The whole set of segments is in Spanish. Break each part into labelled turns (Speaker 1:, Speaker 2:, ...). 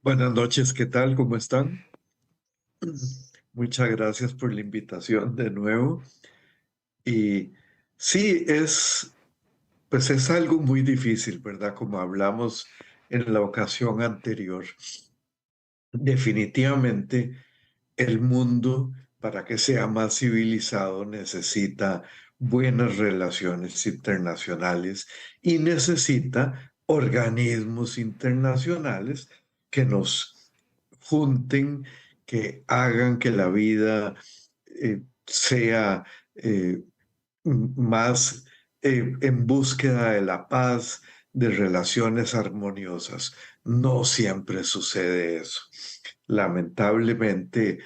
Speaker 1: Buenas noches, ¿qué tal? ¿Cómo están? Muchas gracias por la invitación de nuevo. Y sí, pues es algo muy difícil, ¿verdad? Como hablamos en la ocasión anterior. Definitivamente, el mundo, para que sea más civilizado, necesita buenas relaciones internacionales y necesita organismos internacionales que nos junten, que hagan que la vida sea eh, más en búsqueda de la paz, de relaciones armoniosas. No siempre sucede eso. Lamentablemente,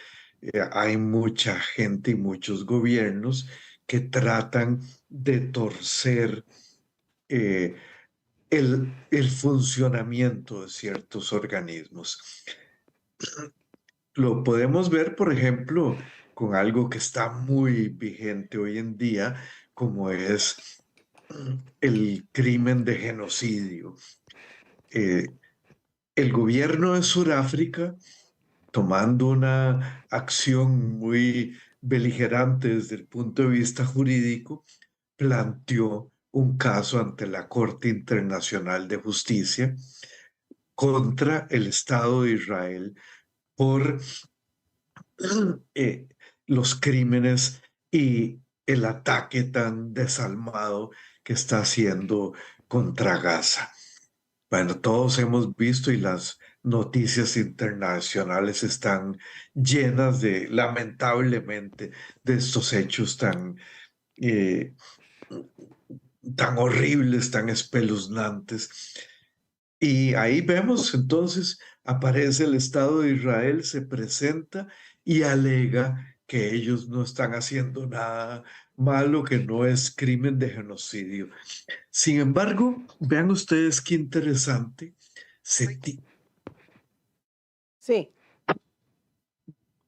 Speaker 1: hay mucha gente y muchos gobiernos que tratan de torcer eh, el funcionamiento de ciertos organismos. Lo podemos ver, por ejemplo, con algo que está muy vigente hoy en día, como es el crimen de genocidio. Eh, el gobierno de Sudáfrica, tomando una acción muy beligerante desde el punto de vista jurídico, planteó un caso ante la Corte Internacional de Justicia contra el Estado de Israel por eh, los crímenes y el ataque tan desalmado que está haciendo contra Gaza. Bueno, todos hemos visto y las noticias internacionales están llenas de, lamentablemente, de estos hechos eh, tan horribles, tan espeluznantes. Y ahí vemos entonces, aparece el Estado de Israel, se presenta y alega que ellos no están haciendo nada malo, que no es crimen de genocidio. Sin embargo, vean ustedes qué interesante, se ti-
Speaker 2: Sí,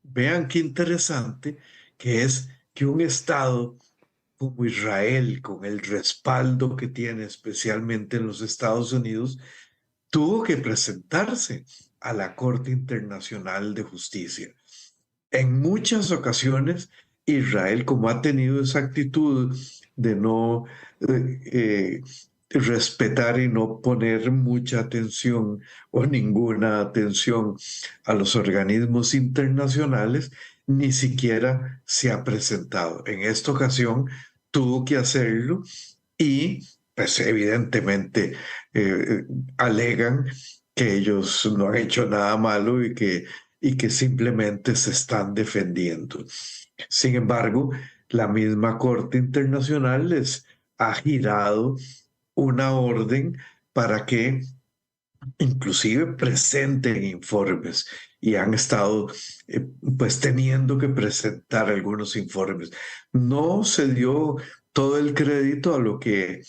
Speaker 1: vean qué interesante que es que un Estado como Israel, con el respaldo que tiene especialmente en los Estados Unidos, tuvo que presentarse a la Corte Internacional de Justicia. En muchas ocasiones, Israel, como ha tenido esa actitud de no respetar y no poner mucha atención o ninguna atención a los organismos internacionales, ni siquiera se ha presentado. En esta ocasión tuvo que hacerlo y pues evidentemente eh, alegan que ellos no han hecho nada malo y que simplemente se están defendiendo. Sin embargo, la misma Corte Internacional les ha girado una orden para que inclusive presenten informes y han estado eh, pues teniendo que presentar algunos informes. No se dio todo el crédito a lo que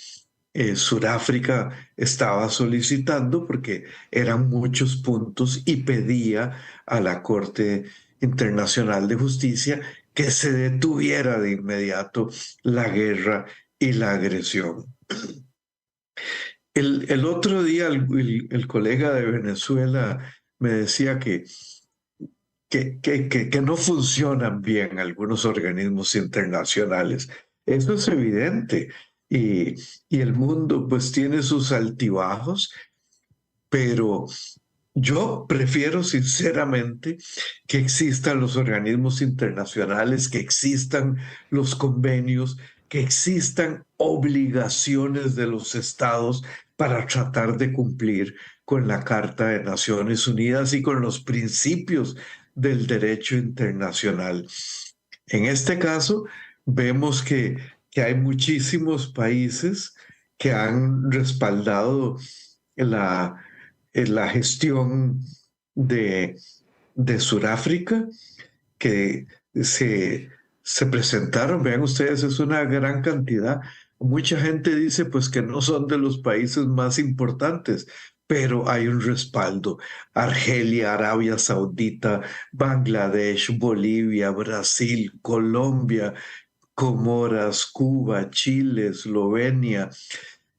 Speaker 1: Sudáfrica estaba solicitando porque eran muchos puntos y pedía a la Corte Internacional de Justicia que se detuviera de inmediato la guerra y la agresión. El otro día el colega de Venezuela me decía que no funcionan bien algunos organismos internacionales. Eso es evidente. Y, y el mundo pues tiene sus altibajos, pero yo prefiero sinceramente que existan los organismos internacionales, que existan los convenios, que existan obligaciones de los estados para tratar de cumplir con la Carta de Naciones Unidas y con los principios del derecho internacional. En este caso, vemos que hay muchísimos países que han respaldado la, la gestión de, de Sudáfrica, que se, se presentaron, vean ustedes, es una gran cantidad. Mucha gente dice pues que no son de los países más importantes, pero hay un respaldo. Argelia, Arabia Saudita, Bangladesh, Bolivia, Brasil, Colombia, Comoras, Cuba, Chile, Eslovenia,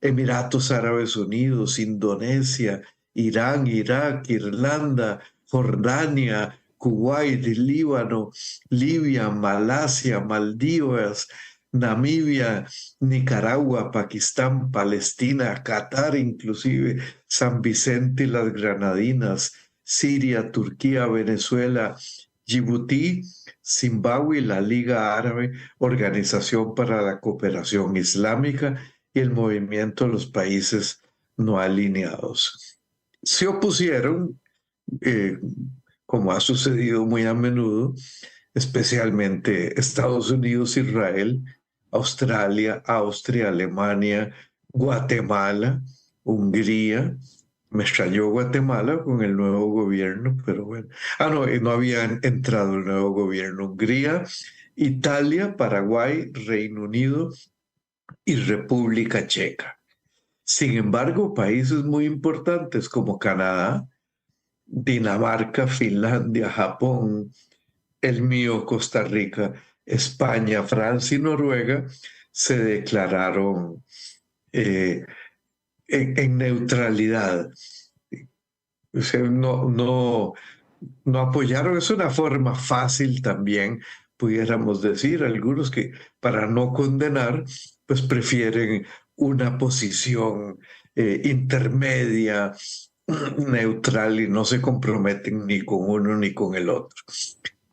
Speaker 1: Emiratos Árabes Unidos, Indonesia Irán, Irak, Irlanda, Jordania, Kuwait, Líbano, Libia, Malasia, Maldivas, Namibia, Nicaragua, Pakistán, Palestina, Qatar inclusive, San Vicente y las Granadinas, Siria, Turquía, Venezuela, Djibouti, Zimbabue y la Liga Árabe, Organización para la Cooperación Islámica y el Movimiento de los Países No Alineados. Se opusieron, eh, como ha sucedido muy a menudo, especialmente Estados Unidos, Israel, Australia, Austria, Alemania, Guatemala, Hungría. Me extrañó Guatemala con el nuevo gobierno, pero bueno. No, no había entrado el nuevo gobierno. Hungría, Italia, Paraguay, Reino Unido y República Checa. Sin embargo, países muy importantes como Canadá, Dinamarca, Finlandia, Japón, el mío, Costa Rica, España, Francia y Noruega se declararon en neutralidad. O sea, no apoyaron. Es una forma fácil también, pudiéramos decir, algunos que para no condenar, pues prefieren una posición intermedia, neutral y no se comprometen ni con uno ni con el otro.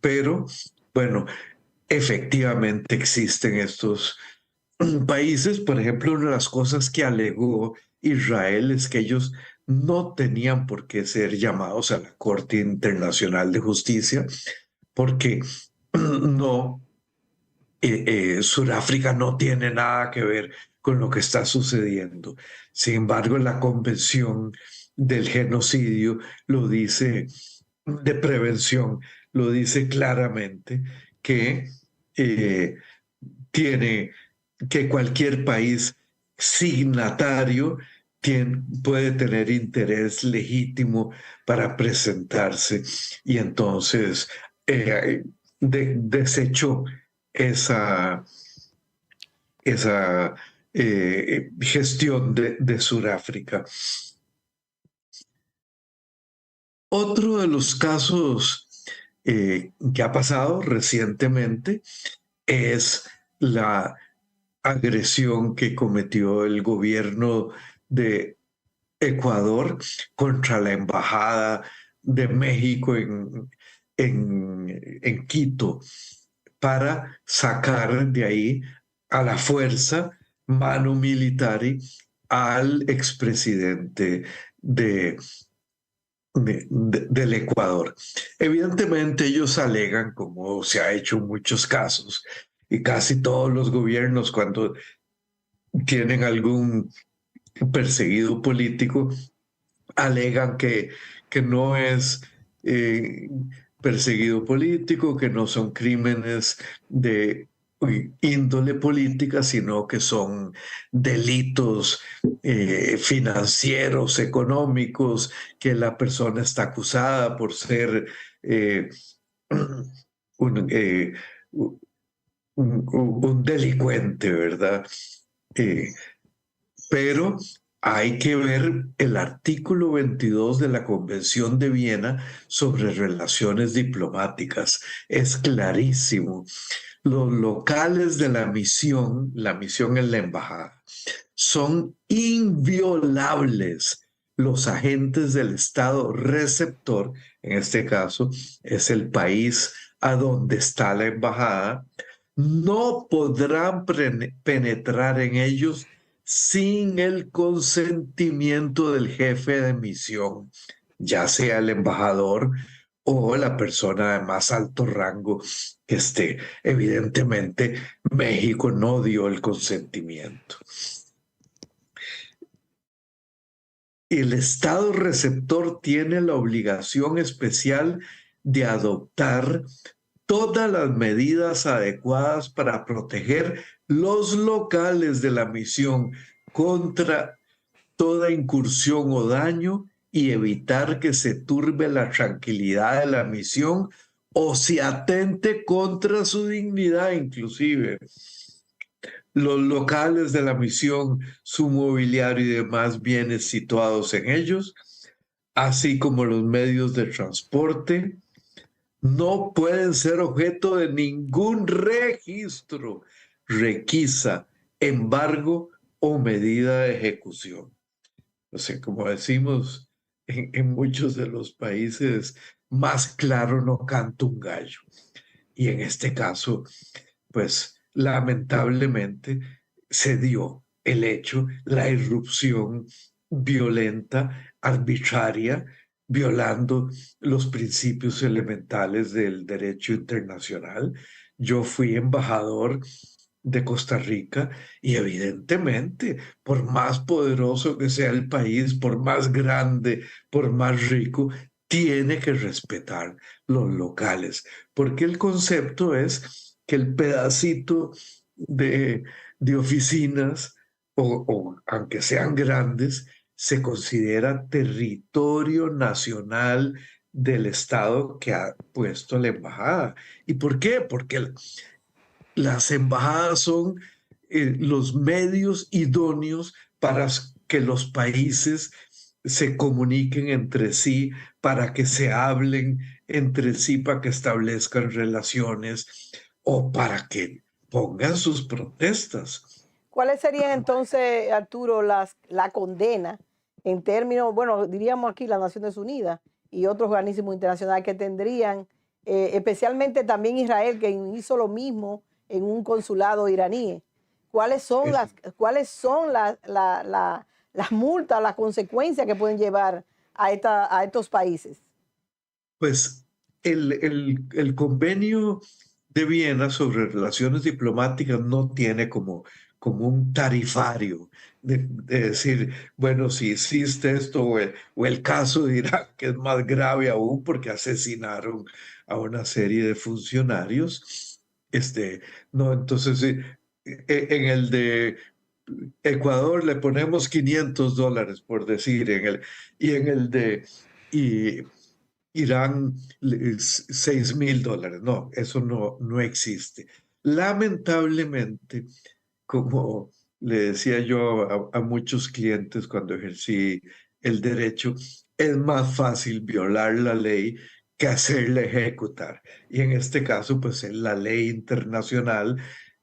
Speaker 1: Pero, bueno, efectivamente existen estos países. Por ejemplo, una de las cosas que alegó Israel es que ellos no tenían por qué ser llamados a la Corte Internacional de Justicia porque no, Sudáfrica no tiene nada que ver con lo que está sucediendo. Sin embargo, la Convención del Genocidio lo dice, de prevención, lo dice claramente que eh, tiene que cualquier país signatario puede tener interés legítimo para presentarse y entonces desechó esa, esa gestión de Sudáfrica. Otro de los casos que ha pasado recientemente es la agresión que cometió el gobierno de Ecuador contra la embajada de México en Quito para sacar de ahí a la fuerza mano militar al expresidente del Ecuador. Evidentemente ellos alegan, como se ha hecho en muchos casos, y casi todos los gobiernos cuando tienen algún perseguido político, alegan que no es perseguido político, que no son crímenes de índole política, sino que son delitos financieros, económicos, que la persona está acusada por ser eh, un, eh, un delincuente, ¿verdad? Eh, pero hay que ver el artículo 22 de la Convención de Viena sobre relaciones diplomáticas. Es clarísimo. Los locales de la misión en la embajada, son inviolables. Los agentes del Estado receptor, en este caso es el país a donde está la embajada, no podrán penetrar en ellos sin el consentimiento del jefe de misión, ya sea el embajador o la persona de más alto rango que esté. Evidentemente, México no dio el consentimiento. El Estado receptor tiene la obligación especial de adoptar todas las medidas adecuadas para proteger los locales de la misión contra toda incursión o daño y evitar que se turbe la tranquilidad de la misión o se atente contra su dignidad inclusive. Los locales de la misión, su mobiliario y demás bienes situados en ellos así como los medios de transporte, no pueden ser objeto de ningún registro, requisa, embargo o medida de ejecución. O sea, como decimos en muchos de los países, más claro no canta un gallo. Y en este caso, pues lamentablemente se dio el hecho, la irrupción violenta, arbitraria, violando los principios elementales del derecho internacional. Yo fui embajador de Costa Rica y evidentemente, por más poderoso que sea el país, por más grande, por más rico, tiene que respetar los locales, porque el concepto es que el pedacito de, de oficinas, o aunque sean grandes, se considera territorio nacional del Estado que ha puesto la embajada. ¿Y por qué? Porque las embajadas son los medios idóneos para que los países se comuniquen entre sí, para que se hablen entre sí, para que establezcan relaciones o para que pongan sus protestas.
Speaker 2: ¿Cuáles serían entonces, Arturo, la condena en términos, bueno, diríamos aquí las Naciones Unidas y otros organismos internacionales que tendrían, especialmente también Israel, que hizo lo mismo en un consulado iraní?
Speaker 1: Es,
Speaker 2: Cuáles son las multas, las consecuencias que pueden llevar a estos países?
Speaker 1: pues el convenio de Viena sobre relaciones diplomáticas no tiene como un tarifario de decir, bueno, si existe esto o el caso de Irak, que es más grave aún porque asesinaron a una serie de funcionarios, no, entonces en el de Ecuador le ponemos $500, por decir, y en el de y Irán $6,000. No, eso no existe. Lamentablemente, como le decía yo a muchos clientes cuando ejercí el derecho, es más fácil violar la ley que hacerla ejecutar. Y en este caso, pues es la ley internacional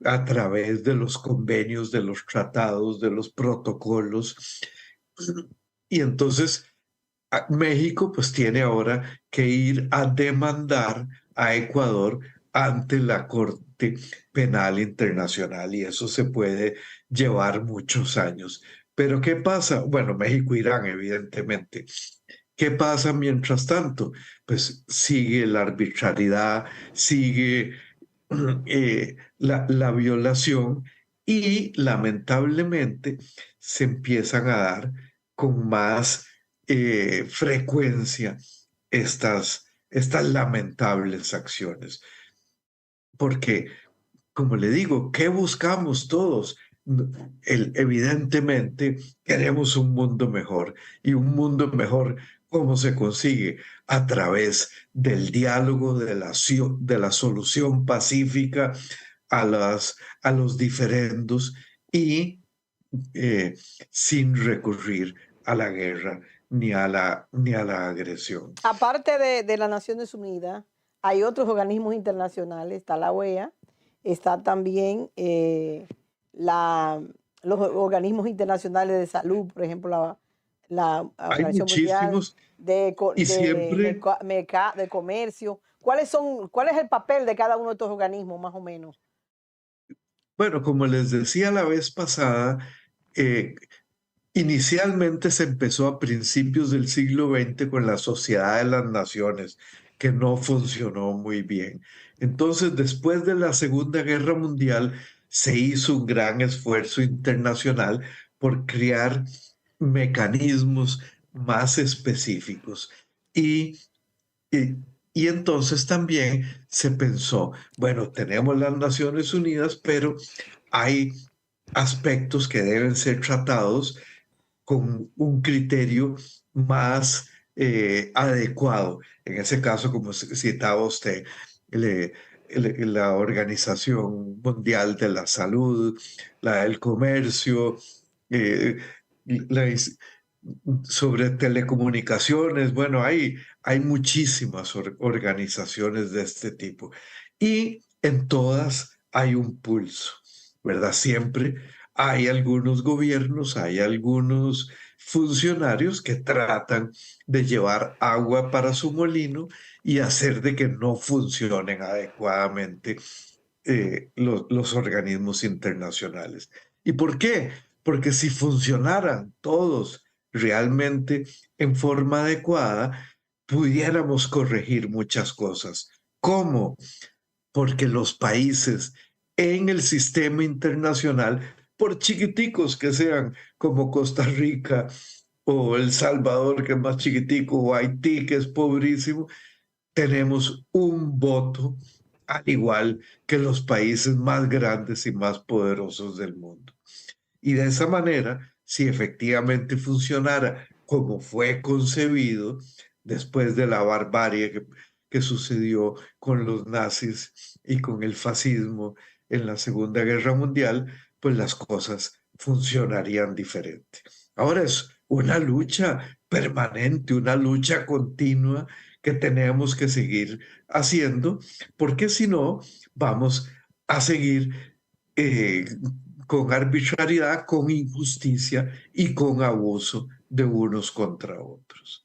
Speaker 1: a través de los convenios, de los tratados, de los protocolos. Y entonces México pues tiene ahora que ir a demandar a Ecuador ante la Corte Penal Internacional y eso se puede llevar muchos años. Pero ¿qué pasa? Bueno, México, Irán, evidentemente. ¿Qué pasa mientras tanto? Pues sigue la arbitrariedad, sigue la violación y lamentablemente se empiezan a dar con más frecuencia estas lamentables acciones. Porque, como le digo, ¿qué buscamos todos? Evidentemente queremos un mundo mejor y un mundo mejor, ¿cómo se consigue? A través del diálogo, de la solución pacífica a los diferendos y eh, sin recurrir a la guerra ni a la agresión.
Speaker 2: Aparte de las Naciones Unidas, hay otros organismos internacionales, está la OEA, está también la, los organismos internacionales de salud, por ejemplo, la
Speaker 1: Hay
Speaker 2: Organización Mundial
Speaker 1: muchísimos y siempre,
Speaker 2: de Comercio. ¿Cuál es el papel de cada uno de estos organismos, más o menos?
Speaker 1: bueno, como les decía la vez pasada, eh, inicialmente se empezó a principios del siglo XX con la Sociedad de las Naciones, que no funcionó muy bien. Entonces, después de la Segunda Guerra Mundial, se hizo un gran esfuerzo internacional por crear mecanismos más específicos. Y, y, y entonces también se pensó, bueno, tenemos las Naciones Unidas, pero hay aspectos que deben ser tratados con un criterio más adecuado. En ese caso, como citaba usted, le- la Organización Mundial de la Salud, la del Comercio, eh, la, sobre telecomunicaciones. Bueno, hay muchísimas organizaciones de este tipo y en todas hay un pulso, ¿verdad? Siempre hay algunos gobiernos, hay algunos funcionarios que tratan de llevar agua para su molino y hacer de que no funcionen adecuadamente los organismos internacionales. ¿Y por qué? Porque si funcionaran todos realmente en forma adecuada, pudiéramos corregir muchas cosas. ¿Cómo? Porque los países en el sistema internacional, por chiquiticos que sean, como Costa Rica o El Salvador, que es más chiquitico, o Haití, que es pobrísimo, tenemos un voto al igual que los países más grandes y más poderosos del mundo. Y de esa manera, si efectivamente funcionara como fue concebido, después de la barbarie que sucedió con los nazis y con el fascismo en la Segunda Guerra Mundial, pues las cosas funcionarían diferente. Ahora es una lucha permanente, una lucha continua que tenemos que seguir haciendo, porque si no, vamos a seguir eh, con arbitrariedad, con injusticia y con abuso de unos contra otros.